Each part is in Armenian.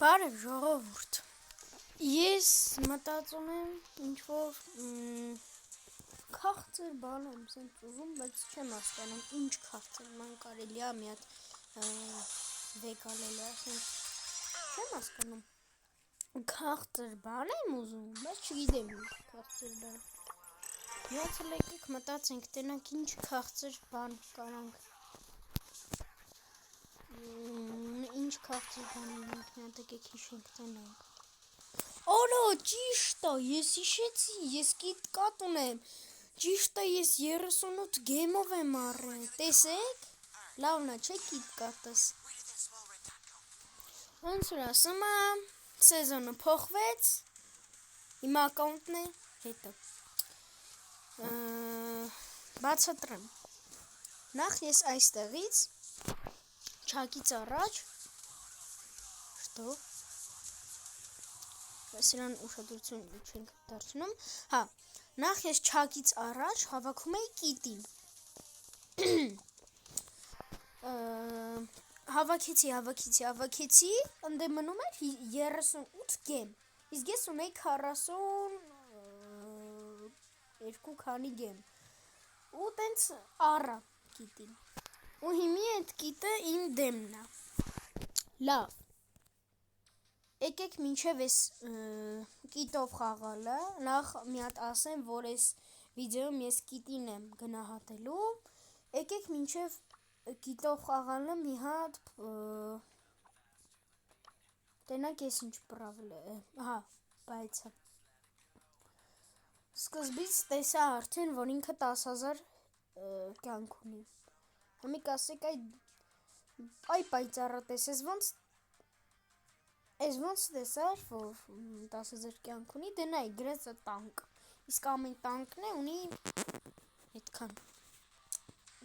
Բարև ժողովուրդ, ես մտածում եմ ինչ-որ քաղցր բան եմ սենց ուզում, բայց չեմ հասկանում ինչ քաղցր ման կարելի է մի հատ վեգանել է, չեմ հասկանում քաղցր բան եմ ուզում, բայց չգիտեմ ինչ քաղցր բան միացել եկեք մտածենք, տենանք ինչ քաղցր բան կարանք ինչ քաղցր բան ունենք, մի հատ եկեք հիշենք տենանք Օրո, ճիշտ է, ես հիշեցի, ես կիտկատ ունեմ, ճիշտ է, ես 38 գեմով եմ առել, տեսեք, լավն է, չէ կիտկատս, ոնց որ ասում է, սեզոնը փոխվեց, իմ ակաունտն է, հետը, բացատրեմ, նախ ես այստեղից, չակից առաջ, что? Սրան ուշադրություն չենք դարձնում, հա, նախ ես չակից առաջ հավաքում էի կիտին, հավաքեցի, ընդ մնում էր 38 գեմ, իսկ ես ունեի 42 քանի գեմ, ու տենց առա կիտին, ու հիմի այդ կիտը իմ դեմն է, լավ, եկեք մինչև ես կիտով խաղալը, նախ մի հատ ասեմ, որ ես վիդեոյում ես կիտին եմ գնահատելու, եկեք մինչև կիտով խաղալը մի հատ, տենակ ես ինչ պրավլ է, հա, բայց սկզբից տեսա արդեն, որ ինքը 10,000 կյանք ունի, համի կասեք այ պայծառը տեսես ոնց, Ես ոնց տեսար, որ 10,000 կյանք ունի, դե նայ, գրեց է տանկ, իսկ ամեն տանկն է ունի հետքան,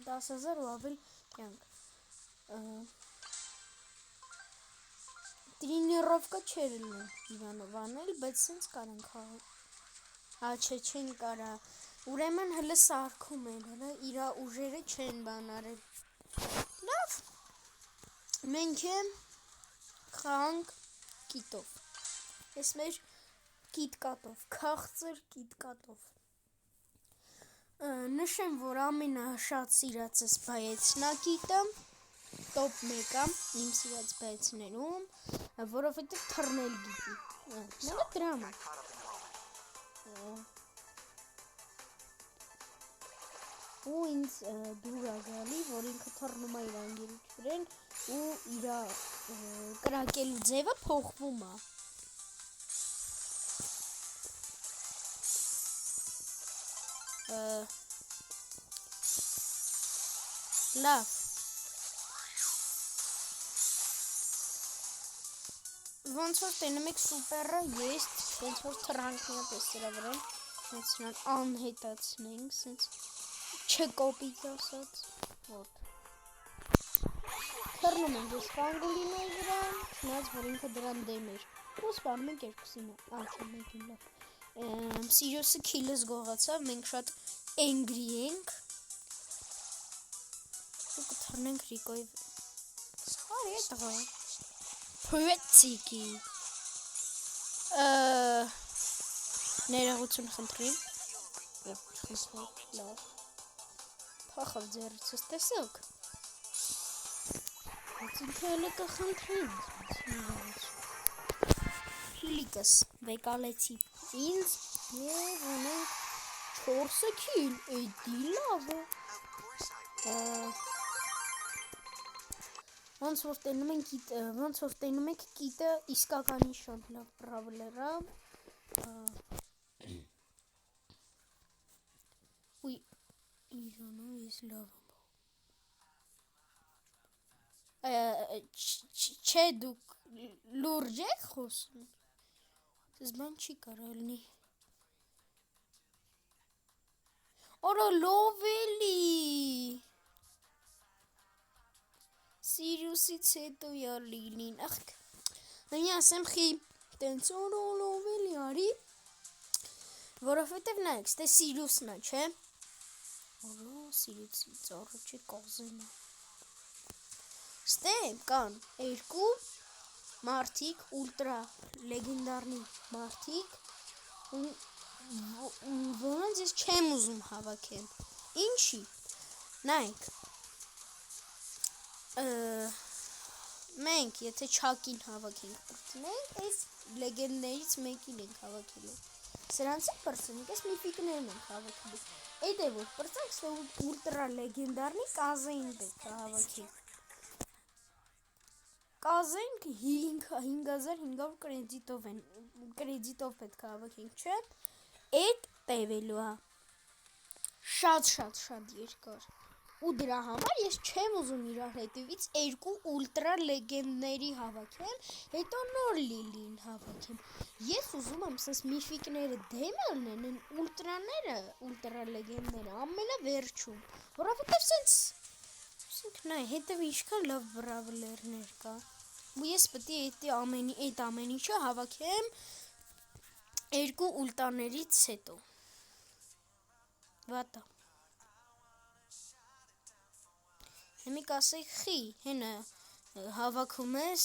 10,000 ու ավել կյանք, տրինիրովկա չեր Իվանով անել, բայց սենց կարան խաղալ, հա չէ չեն կարա, ուրեմն հլը սարքում են, հլը իրա ուժերը չեն բան արել, լավ, մենք եմ խաղանք կիտով, ես մեր կիտկատով, քաղցր կիտկատով, նշեմ, որ ամենաշատ սիրածս բայեցնա կիտը, տոպ 1-ը, իմ սիրած բայեցներում, որովհետև թռնել գիտի, նեղը դրամը, ու ինձ դուր է գալի, որ ինքը թռնում է իր անգերուչ վրեն, ու իրա կրակելու ձևը փոխվում է, լավ, ոնց որ տենում եք սուպերը есть, ոնց որ թրանք մի հատ է սրա վրան, հենց նրան անհետացնենք, սենց չկոպիտ ասած, ոտ, թռնում ենք ես պանգոլինոյի վրան, չնայած որ ինքը դրան դեմ էր, ու սպանում ենք երկուսին, չէ մեկին լավ, Սիրիուսը քիլը զգողացավ, մենք շատ էնգրի ենք, ու կթռնենք Ռիկոյի, արի է տղա, պվեցիկի, ներողություն խնդրին, լավ, փախավ ձեռիցս տեսոք, բայց ինքը հլը կխնդրին, հիլիկս վեկալեցի ինձ և ունենք 4 քիլ, էդի լավ է, ոնց որ տենում եք կիտը իսկականի շատ լավ պրավլերա, ուй, իրանով ես լավ եմ, չէ դուք լուրջ եք խոսում, սեզ բան չի կարալնի, օրո լովելի, Սիրիուսից հետո յա լիլին, ախք, նայ ասեմ խի, տենց օրո լովելի արի, որովհետև նայք, ստե Սիրիուսն է, չէ, օրո Սիրիուսի ծառը չէ կազենը, ստե կան 2 մարդիկ, ուլտրա լեգենդարնի մարդիկ, որոնց ես չեմ ուզում հավաքել։ Ինչի։ Նայեք, մենք եթե Չակին հավաքենք պրծնենք, այս լեգենդներից մեկին ենք հավաքելու։ Սրանցից պրծնենք, այս միֆիկներն ենք հավաքելու։ Այդ է որ պրծանք, սա ուլտրա լեգենդարնի կազային պետք է հավաքենք։ Կազային 5500 կրեդիտով պետք է հավաքենք, չէ՞։ Այդ տևելու է շատ երկար։ Ու դրա համար ես չեմ ուզում իրար հետևից երկու ուլտրա լեգենդների հավաքեմ, հետո նոր լիլին հավաքեմ։ Ես ուզում եմ սենց միֆիկները դեմը լինեն, ուլտրա լեգենդները ամենավերջում, որովհետև սենց նայ, հետև ինչքան լավ բրավլերներ կա։ Ու ես պետք է այդ ամեն ինչը հավաքեմ երկու ուլտաներից հետո։ Վատա։ Հիմի կասեք խի, հենա հավաքում ես,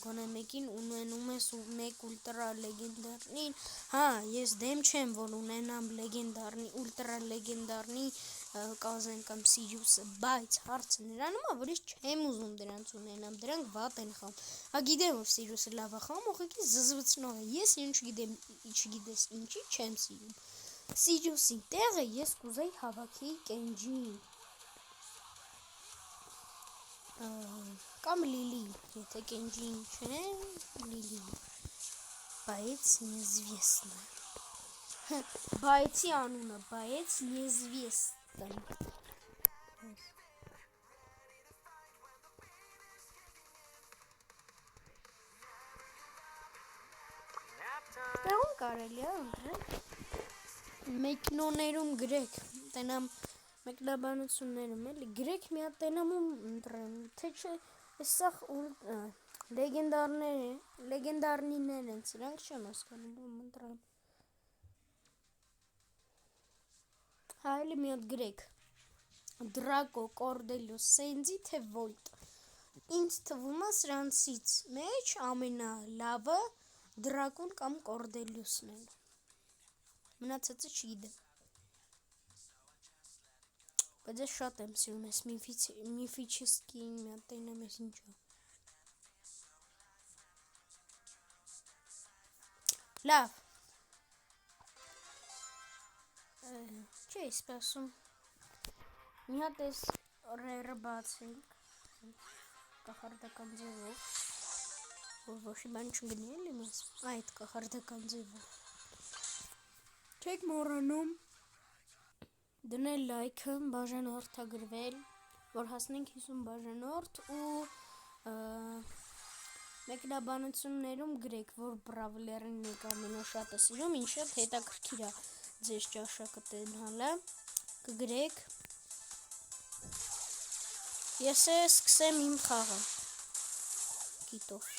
գոնե մեկին ունենում ես մեկ ուլտրա լեգենդարնին, հա, ես դեմ չեմ, որ ունենամ ուլտրա լեգենդարնի կազեն կամ Սիրիուսը, բայց հարցը նրանում է, որ ես չեմ ուզում դրանց ունենամ, դրանք վատ են խամ։ Հա գիտեմ, որ Սիրիուսը լավ է խամ, ուղղակի զզվցնող է, ես չգիտես ինչի չեմ սիրում։ Սիրիուսի տեղը ես կուզեի հավաքի Կենջին կամ Լիլի, եթե Կենջին չէ, Լիլի, բայց неизвестно։ Բայցի անունը, բայց неизвестно։ Տեղում կարելի է ընտրել։ Մեկնոներում գրեք, տենամ մեկնաբանություններում էլի, գրեք մի հատ տենամ ու ընտրեմ, թե չէ, սա լեգենդարնիներ են, սրանք չեմ հասկանում, ու ընտրեմ։ Հա, էլի մի հատ գրեք, Դրակո, Կորդելիոս, Սենդի, թե Վոլտ։ Ինձ թվում է սրանցից մեջ ամենալավը Դրակոն կամ Կորդելիոսն են։ Մնացածը չգիտեմ։ Բայց ես շատ եմ սիրում ես միֆիչեսկին մի հատ տենեմ ես ինչա։ Լավ։ Չէ, սպասում։ Մի հատ ես ռերը բացենք կախարդական ձևով, որ ոչի բան չգնի էլի մեզ, այդ կախարդական ձևով։ Չեք մոռանում դնել լայքը, բաժանորդագրվել, որ հասնենք 50 բաժանորդ ու մեկնաբանություններում գրեք, որ բրավլերին եք ամենաշատը սիրում, ինչ շատ հետաքրքիր է ձեզ ճաշակը տենալը, կգրեք։ Ես սկսեմ իմ խաղը գիտով։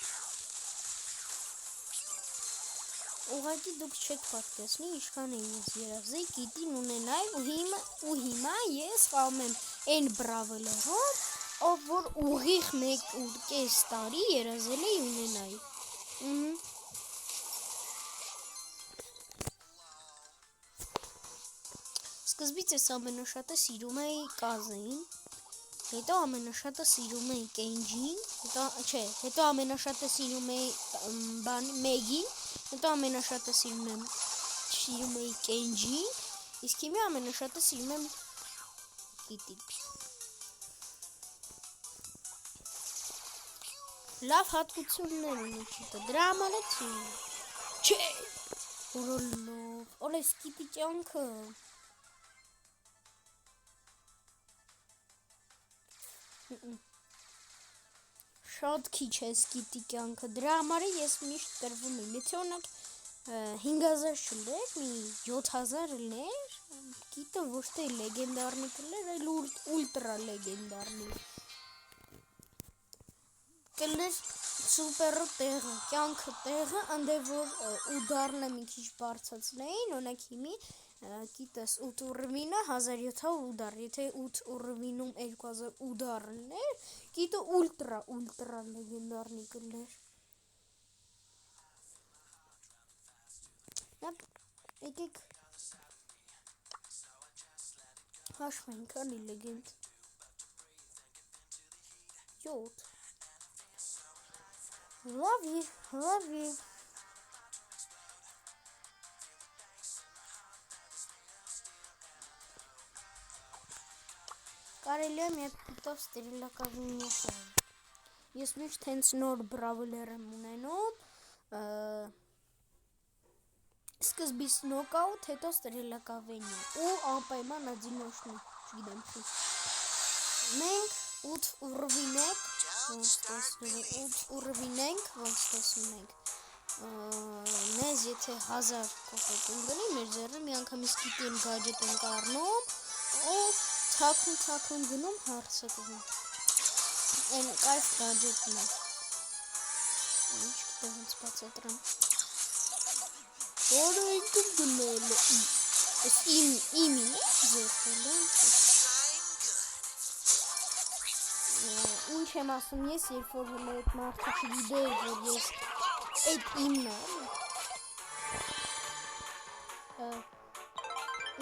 Ուղղակի դուք չեք պատկերացնի ինչքան է ես երազեի գիտին ունենալ ու հիմա ես խաղում եմ այն բրավլերով, ով որ ուղիղ 1.5 տարի երազել էի ունենալ։ Սկզբից ես ամենաշատը սիրում էի Կազային, հետո ամենաշատը սիրում էի Կենջին, հետո ամենաշատը սիրում էի Մեգին, հետո ամենաշատը սիրում էի Կենջին, իսկ հիմա ամենաշատը սիրում եմ Կիտին։ Լավ հատկություններ ունի Կիտը, դրա համար է սիրում։ Չէ, որոլով, օրես Կիտի կյանքը։ Շատ քիչ է Կիտի կյանքը, դրա համար ես միշտ տրվում եմ, եթե օրինակ 5000 չլներ, մի 7000 լներ, Կիտը ոչ թե լեգենդարնի կլներ, այլ ուլտրա լեգենդարնի։ Կլներ սուպերը տեղը, կյանքը տեղը, ընդ որ ուդարնը մի քիչ բարձրացնեին, օրինակ հիմի Կիտս 8 ուռվինը 1700 ուդար, եթե 8 ուռվինում 2000 ուդարներ, Կիտը ուլտրա լեգենդարնի կլներ։ Եկեք հաշվենք, քանի լեգենդ 7 լավի կարելի է մեկ պիտով ստրիլակավինի ես միշտ հենց նոր բրավլեր եմ ունենում սկզբից նոկաուտ, հետո ստրիլակավենի ու անպայման одиночный, չգիտեմ չի մենք 8 ուռվին ենք ոնց տեսնում ենք մեզ եթե 1000 կոպեկ ընգնի մեր ձեռը մի անգամից գիտի եմ գաջետ ենք առնում ու թաքուն գնում հարցը տվում են կայֆ գաջետն է ինչ գիտեմ հենց բացատրեմ որը ինքն գնել ես իմին է ձերքել ինչ եմ ասում ես երբ որ հենց այդ մարդը չգիտեր որ ես այդ իմն է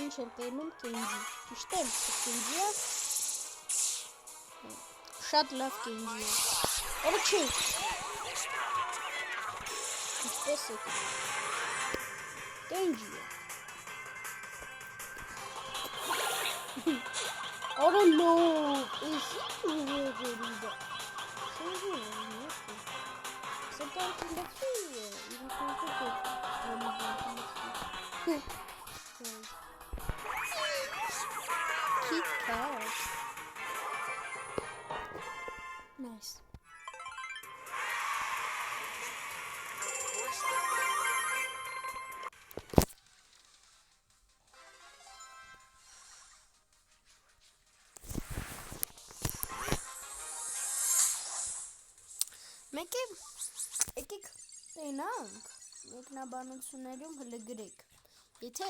ինչ եմ տերնում կենջի ճիշտ եմ կենջի շատ լավ կենջի է որը չի ինչպես է կենջի է Ora no, isso não é querida. Você tá aqui da filha e não tem o que Cat. Nice. Եկեք տենանք մեկնաբանություններում հլը գրեք եթե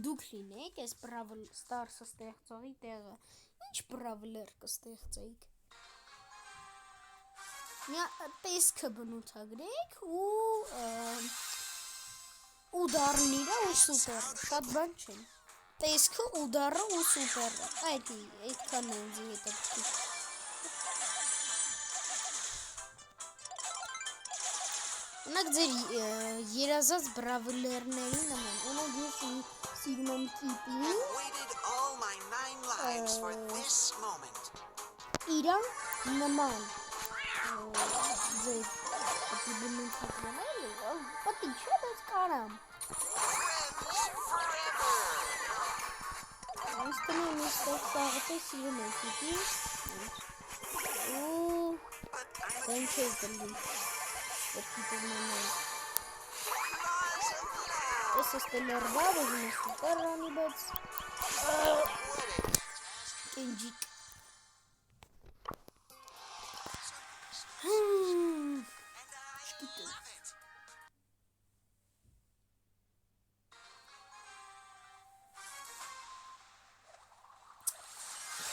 դուք լինեք այս Brawl Stars-ը ստեղծողի տեղը ինչ Brawler կստեղծեիք մի տեսքը բնութագրեք ու դառնիրա ու սուպեր շատ բան չեն տեսքը ու դառը ու սուպերը այդքան է ինձ հետաքրքիր Ունակ ձեր երազած բրավլերների նման, ունակ ես սիրում եմ կիտին, իրան նման, ձեր պտի բնութագրել, պտի չէ, բայց կարամ։ Ես տնեմ ես սաղըտ է սիրում եմ կիտին, ու դեն չես դլում։ Если стеллерба, возьму супер ранибец. Кенджик.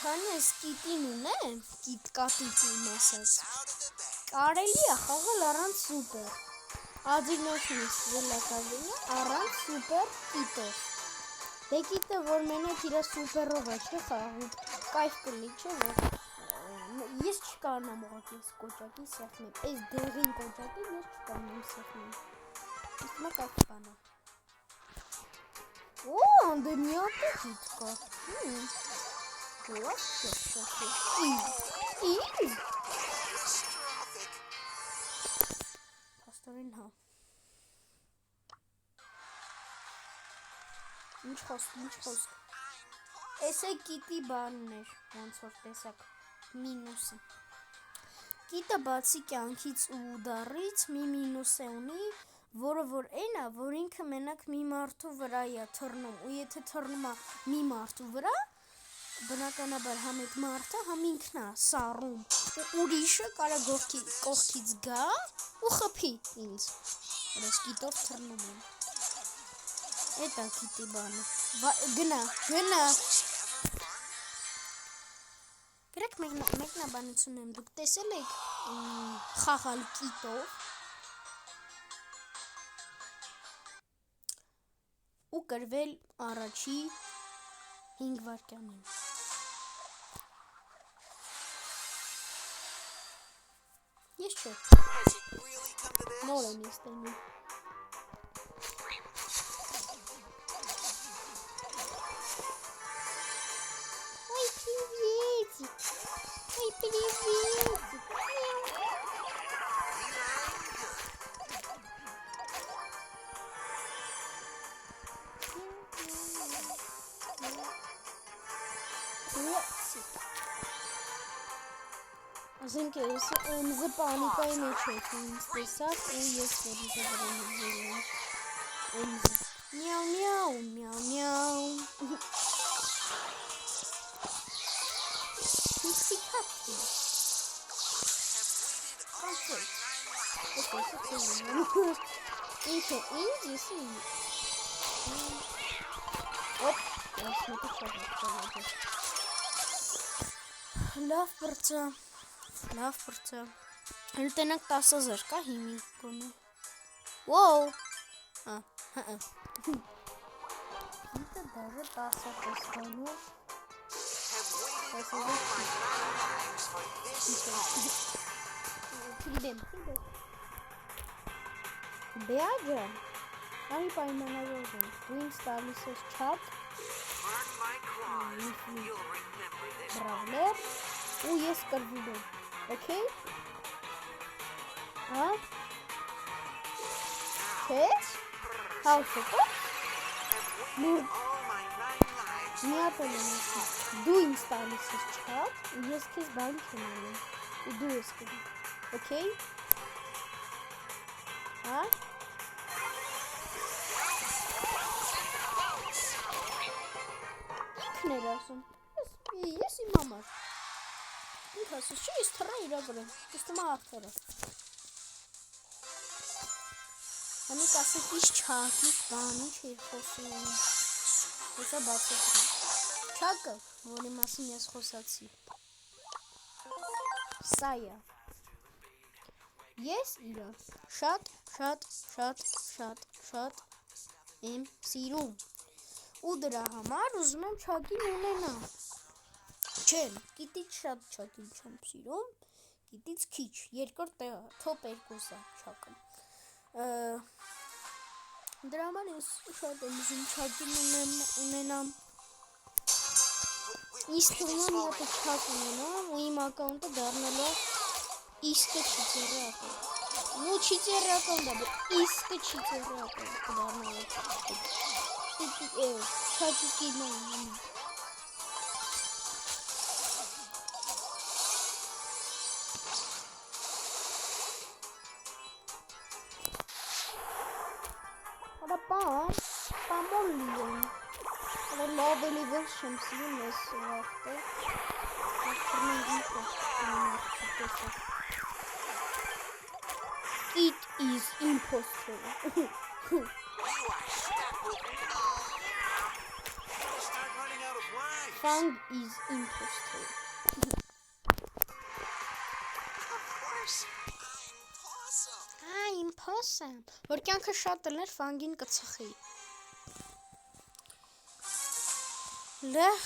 Քանես կիտին ունեմ, կիտկատիկին ասած, կարելի է խաղալ առանց սուպեր, ադինոշնի սվելակավինի առանց սուպեր կիտով, դե կիտը, որ մենակ իրա սուպերով է չէ խաղում, կայֆ կլի չէ, որ ես չկանամ ուղղակի կոճակի սեղմեմ, այս դեղին կոճակի ես չկանամ սեղմեմ, իսկ մա կայֆ բանա, օ, դե մի ապետիտ կա, Լավ շոշոշի, Պաստորին հա, ինչ խոսք, ես է կիտի բանն էր, ոնց որ տեսակ, մինուսը, կիտը բացի կյանքից ու դարից մի մինուս է ունի, որը որ այն է, որ ինքը մենակ մի մարդու վրա է թռնում, ու եթե թռնում է մի մարդու վրա, բնականաբար համ այդ մարդը համ ինքն է սառում ու ուրիշը կարա կողքից գա ու խփի ինձ որս կիտով թռնում եմ էդ է կիտի բանը գնա գրեք մեկնաբանություն եմ դուք տեսել եք խաղալ կիտով ու կրվել առաջի 5 վայրկյանին։ Ես չէ։ Նոր եմ ես տենում։ Ой, приветик! Ой, приветик! Ասենք ես ինձ պանիկայի մեջ եմ ինձ տեսավ ու ես որից եմ ինձ միաու միաու միաու միաու Պիքսիկատի Կանցել Ինքը ինձ ես ինձ Ոպ ես մոտի չավակ Լավ բրծա Լավ բրծա Հել տենակ 10,000 կա հիմի գոնե Ոու Գիտը դարը 10 տեսկանով 10,000 Պրիբեմ Բեաջան Անի պայմանավոր եմ Դու ինձ տալիս ես չապ Բրավլեր ու ես կրվում եմ Okay? Հա? Քեզ? Հաուսը Լուրդ Միապել եմ Դու ինձ տալիս ես չապ ու ես քեզ բան չեմ անում ու դու ես կրում Okay? Հա? Ինքն էր ասում Ես իմ համար Ինք ասես չի, ես թռա իրա վրա, ես թմա արդերը Հանիկ ասեք իս չակից բան, ինչ էր խոսում Հեսա բացեցրի Չակը, որի մասին ես խոսացի Սայա Ես իրա շատ եմ սիրում Ու դրա համար ուզում եմ չակին ունենամ Չեմ, գիտից շատ չակին չեմ սիրում, գիտից քիչ, երկրորդ թոպ 2-ը չակն Դրա համար ես շատ եմ ուզում չակին ունենամ Իսկ թվում եմ չակ ունենամ ու իմ ակաունտը դառնալա իսկը չիծերական Ну, չիծերական դա, իսկը չիծերական դառնալա Չակի կինոն Պամոլ լիեմ լավ էլի վել չեմ սիրում ես վաղտը It is impossible Fang is impossible Impossible Որ կյանքը շատ ելներ ֆանգին կծխի Լավ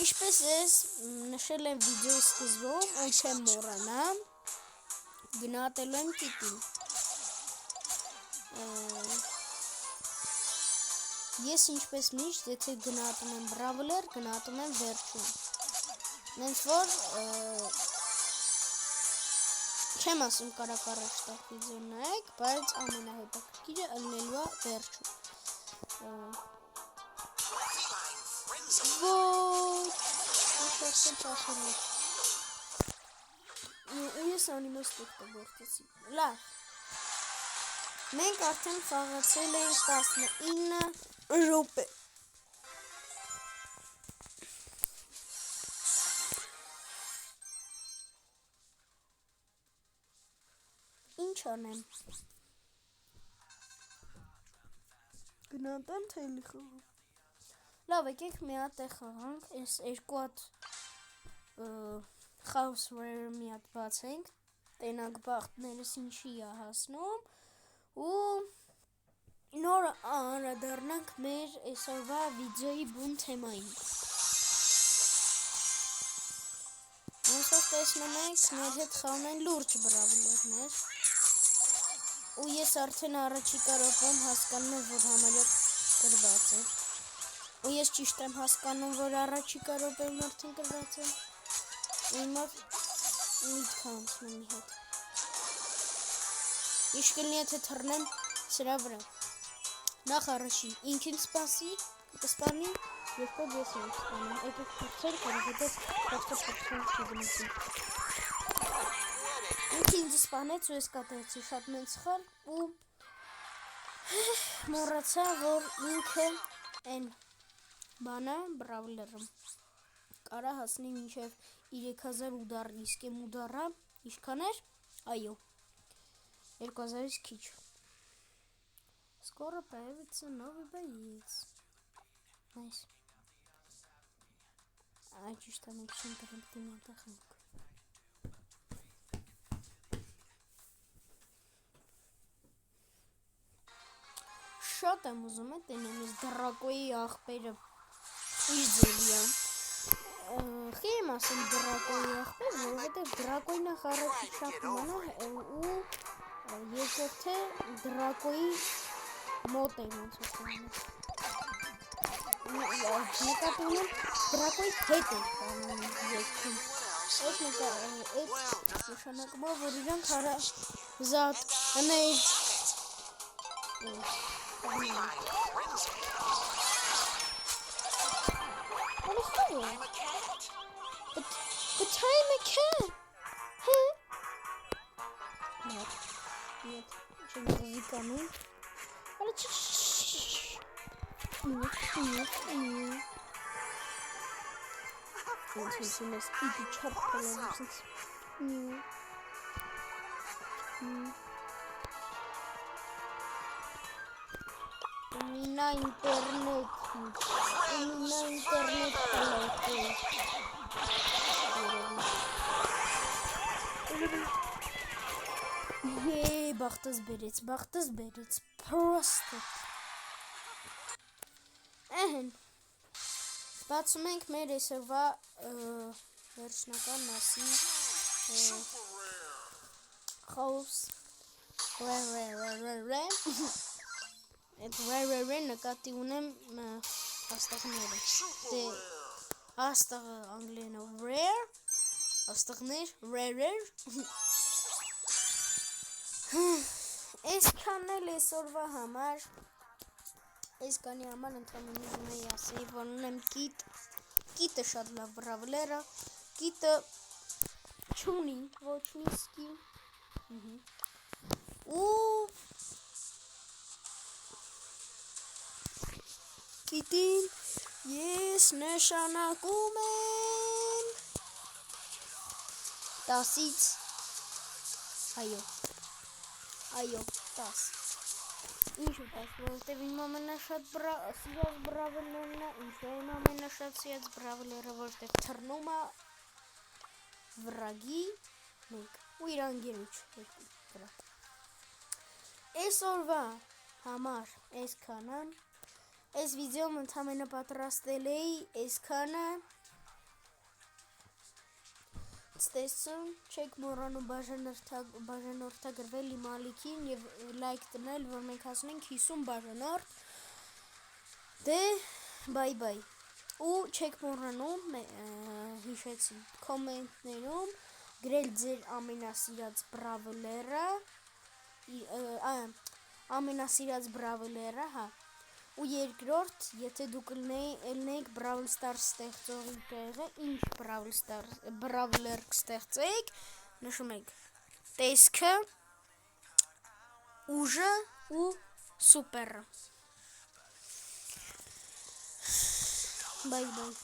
Ինչպես ես նշել եմ վիդեոյի սկզբում ու չեմ մոռանա գնահատելու եմ տիտին Ես ինչպես միշտ եթե գնահատում եմ բրավլեր գնահատում եմ վերջում Նենց որ Չեմ ասում կարակ առաջ տակ վիդեո նայեք, բայց ամենահետաքրքիրը ըլնելու է վերջում Ոչ Ես անիմս տոկտագործեցի Լավ Մենք արդեն խաղացել ենք 19 րոպե Ինչ անեմ Գնատեմ թե էլի խաղամ Լավ եկեք մի հատ է խաղանք Ես երկու հատ Խավսվերը մի հատ բացենք Տենակ բաղթներս ինչի է հասնում Ու Նոր անդրադառնանք մեր այսօրվա վիդեոյի բուն թեմային։ Այսօր տեսնում եք մեր հետ խաղում են լուրջ բրավլերներ։ Ու ես արդեն առաջիկա րոպեում հասկանում եմ, որ համարյա գրված է։ Ու ես ճիշտ եմ հասկանում, որ առաջիկա րոպեում արդեն գրված է։ Ու հիմա միտքան անցնում մի հետ։ Ինչ կլինի, եթե թռնեմ սրա վրա։ Նախ առաջին ինքին կսպանի, երկրորդ ես եմ սպանում։ Եկեք փորձել, որովհետև փորձել չգնացի։ Ինքը ինձ սպանեց ու ես կատեցի շատ մեծ սխալ ու մոռացա, որ ինքը այն բանը բրավլերը կարա հասնի մինչև 3000 ուդար, իսկ եմ ուդարը ինչքան էր? Այո, 2000-ից քիչ։ Скоро появится новый боец. Nice. Ճիշտ է, մենք չենք գրել դիմի տախանք։ Շատ եմ ուզում է տենեմ ես դրակոյի աղբերը իր ձևիա։ Խի եմ ասեմ դրակոյի աղբեր, որովհետև դրակոյին առաջի շատ մանա ու երկրորդը դրակոյի մոտ են ոնց որ նկատի ունեմ դրակոյի հետ է երկում։ Այդ նշանակում է, որ իրանք հարազատ հներ But I'm a cat. Huh? Нет. Что не языкану? Нет. Вот сейчас иди чёрт положился. Нет. У меня интернет. Ей, բախտս բերեց, պրոստը։ Էհեն, բացում ենք մեր այսօրվա վերջնական մասի խոս Այդ նկատի ունեմ աստղները, դե աստղը անգլերենով rare, աստղներ rare Այսքանն էլ այսօրվա համար, այսքանի համար ընդհանրապես ուզում եի ասեի, որ ունեմ կիտը շատ լավ բրավլերը, կիտը չունի ոչ մի սկիլ ու կիտին ես նշանակում եմ 10-ից Այո, 10 Ինչ ու 10, որովհետև իմ ամենաշատ սիրած բրավլերն է, ինչու է իմ ամենաշատ սիրած բրավլերը, որովհետև թռնում է վրագի մեկ ու իր անգերուչ վրա։ Այսօրվա համար այսքանը, այս վիդեոն ընդամենը պատրաստել էի այսքանը, Ստեսում չեք մոռանում բաժանորդագրվել իմ ալիքին և լայք տնել, որ մենք հասնենք 50 բաժանորդ, դե բայ, ու չեք մոռանում, հիշեցի, կոմենտներում գրել ձեր ամենասիրած բրավլերը, ու երկրորդ, եթե դուք ելնեիք Brawl Stars ստեղծողի տեղը, ինչ բրավլեր կստեղծեիք, նշում եք տեսքը, ուժը ու սուպերը։ Բայ։